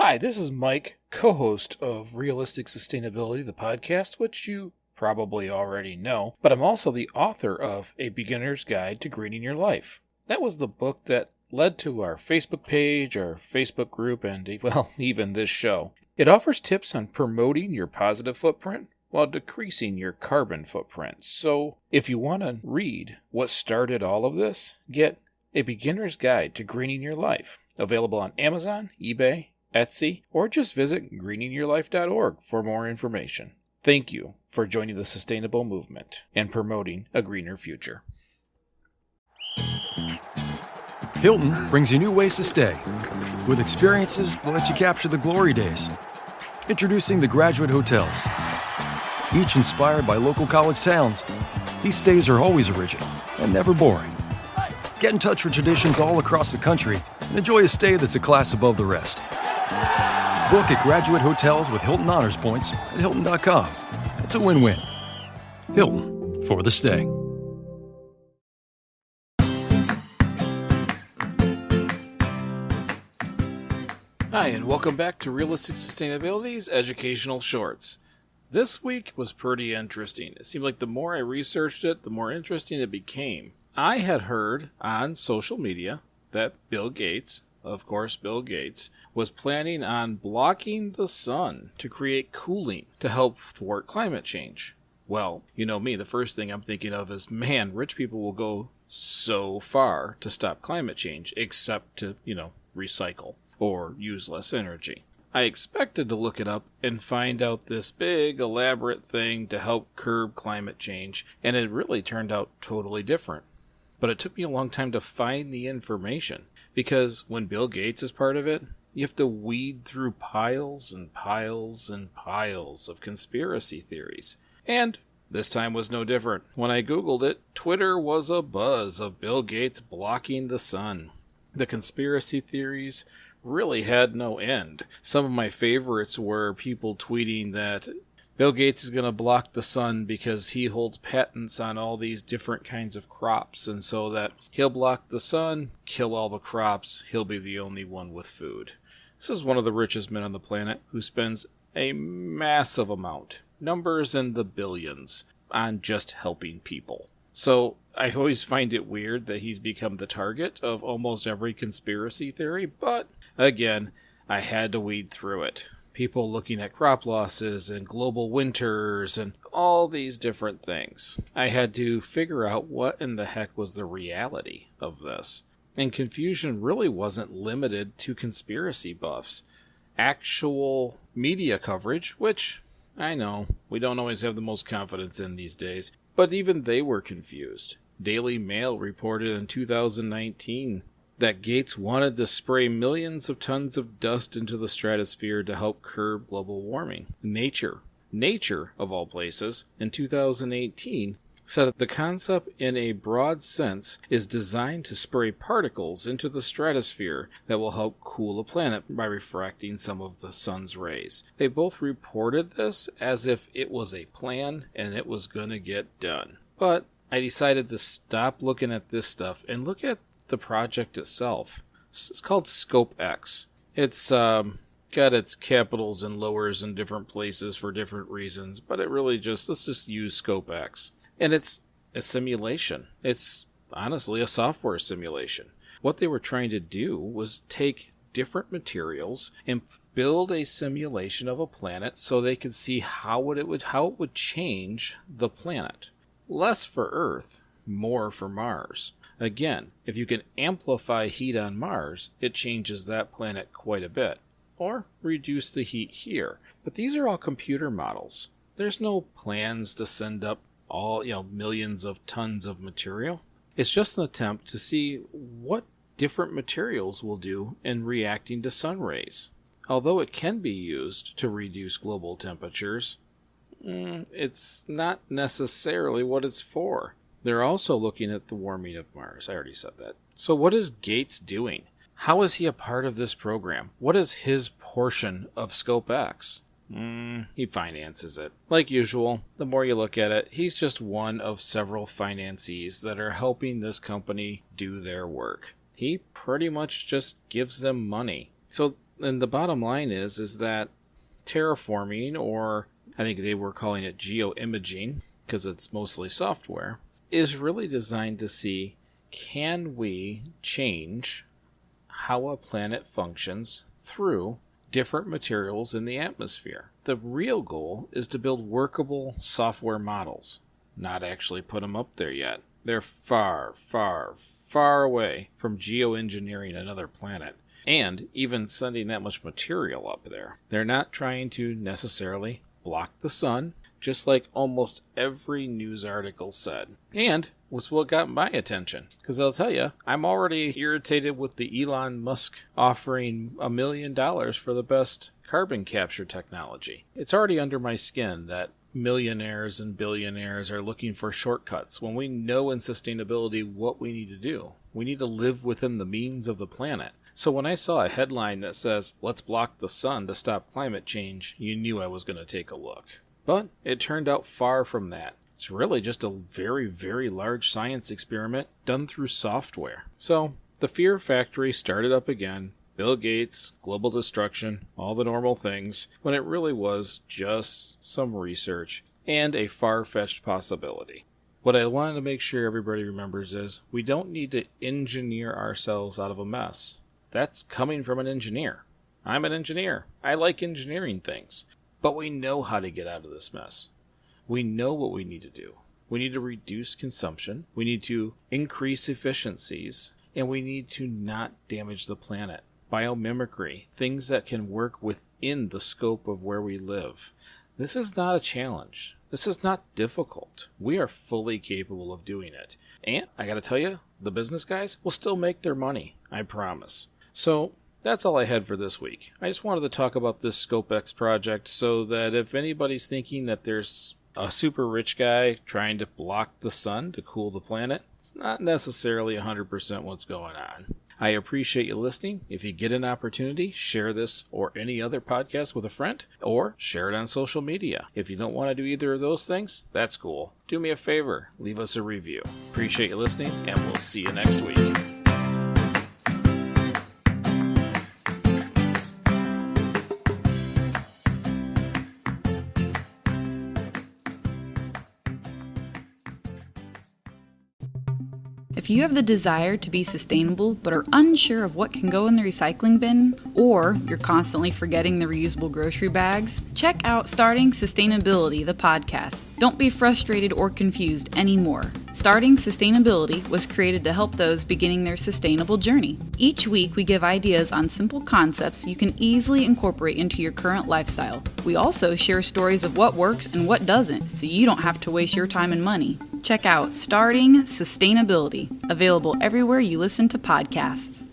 Hi, this is Mike, co-host of Realistic Sustainability, the podcast, which you probably already know, but I'm also the author of A Beginner's Guide to Greening Your Life. That was the book that led to our Facebook page, our Facebook group, and, well, even this show. It offers tips on promoting your positive footprint while decreasing your carbon footprint. So, if you want to read what started all of this, get A Beginner's Guide to Greening Your Life, available on Amazon, eBay, Etsy, or just visit greeningyourlife.org for more information. Thank you for joining the sustainable movement and promoting a greener future. Hilton brings you new ways to stay. With experiences that let you capture the glory days. Introducing the Graduate Hotels. Each inspired by local college towns, these stays are always original and never boring. Get in touch with traditions all across the country and enjoy a stay that's a class above the rest. Book at Graduate Hotels with Hilton Honors Points at Hilton.com. It's a win-win. Hilton, for the stay. Hi, and welcome back to Realistic Sustainability's Educational Shorts. This week was pretty interesting. It seemed like the more I researched it, the more interesting it became. I had heard on social media that Bill Gates, of course Bill Gates, was planning on blocking the sun to create cooling to help thwart climate change. Well, you know me, the first thing I'm thinking of is, man, rich people will go so far to stop climate change, except to, recycle or use less energy. I expected to look it up and find out this big, elaborate thing to help curb climate change, and it really turned out totally different. But it took me a long time to find the information, because when Bill Gates is part of it, you have to weed through piles and piles and piles of conspiracy theories. And this time was no different. When I Googled it, Twitter was abuzz of Bill Gates blocking the sun. The conspiracy theories really had no end. Some of my favorites were people tweeting that Bill Gates is going to block the sun because he holds patents on all these different kinds of crops, and so that he'll block the sun, kill all the crops, he'll be the only one with food. This is one of the richest men on the planet who spends a massive amount, numbers in the billions, on just helping people. So I always find it weird that he's become the target of almost every conspiracy theory, but again, I had to weed through it. People looking at crop losses and global winters and all these different things. I had to figure out what in the heck was the reality of this. And confusion really wasn't limited to conspiracy buffs. Actual media coverage, which I know we don't always have the most confidence in these days, but even they were confused. Daily Mail reported in 2019 that Gates wanted to spray millions of tons of dust into the stratosphere to help curb global warming. Nature, of all places, in 2018, said that the concept in a broad sense is designed to spray particles into the stratosphere that will help cool a planet by refracting some of the sun's rays. They both reported this as if it was a plan and it was going to get done. But I decided to stop looking at this stuff and look at the project itself. It's called Scope X. It's got its capitals and lowers in different places for different reasons, but it really let's just use Scope X. And it's a simulation. It's honestly a software simulation. What they were trying to do was take different materials and build a simulation of a planet so they could see how it would change the planet. Less for Earth, more for Mars. Again, if you can amplify heat on Mars, it changes that planet quite a bit. Or reduce the heat here. But these are all computer models. There's no plans to send up all, millions of tons of material. It's just an attempt to see what different materials will do in reacting to sun rays. Although it can be used to reduce global temperatures, it's not necessarily what it's for. They're also looking at the warming of Mars. I already said that. So what is Gates doing? How is he a part of this program? What is his portion of Scope X? He finances it. Like usual, the more you look at it, he's just one of several financiers that are helping this company do their work. He pretty much just gives them money. So And the bottom line is that terraforming, or I think they were calling it geoimaging because it's mostly software, is really designed to see, can we change how a planet functions through different materials in the atmosphere? The real goal is to build workable software models, not actually put them up there yet. They're far, far, far away from geoengineering another planet, and even sending that much material up there. They're not trying to necessarily block the sun, just like almost every news article said. And was what got my attention, because I'll tell you, I'm already irritated with the Elon Musk offering $1 million for the best carbon capture technology. It's already under my skin that millionaires and billionaires are looking for shortcuts when we know in sustainability what we need to do. We need to live within the means of the planet. So when I saw a headline that says, "Let's block the sun to stop climate change," you knew I was going to take a look. But it turned out far from that. It's really just a very, very large science experiment done through software. So the fear factory started up again. Bill Gates, global destruction, all the normal things, when it really was just some research and a far-fetched possibility. What I wanted to make sure everybody remembers is we don't need to engineer ourselves out of a mess. That's coming from an engineer. I'm an engineer. I like engineering things. But we know how to get out of this mess. We know what we need to do. We need to reduce consumption. We need to increase efficiencies. And we need to not damage the planet. Biomimicry, things that can work within the scope of where we live. This is not a challenge. This is not difficult. We are fully capable of doing it. And I gotta tell you, the business guys will still make their money. I promise. So that's all I had for this week. I just wanted to talk about this ScopeX project so that if anybody's thinking that there's a super rich guy trying to block the sun to cool the planet, it's not necessarily 100% what's going on. I appreciate you listening. If you get an opportunity, share this or any other podcast with a friend, or share it on social media. If you don't want to do either of those things, that's cool. Do me a favor, leave us a review. Appreciate you listening, and we'll see you next week. If you have the desire to be sustainable but are unsure of what can go in the recycling bin, or you're constantly forgetting the reusable grocery bags, check out Starting Sustainability, the podcast. Don't be frustrated or confused anymore. Starting Sustainability was created to help those beginning their sustainable journey. Each week, we give ideas on simple concepts you can easily incorporate into your current lifestyle. We also share stories of what works and what doesn't, so you don't have to waste your time and money. Check out Starting Sustainability, available everywhere you listen to podcasts.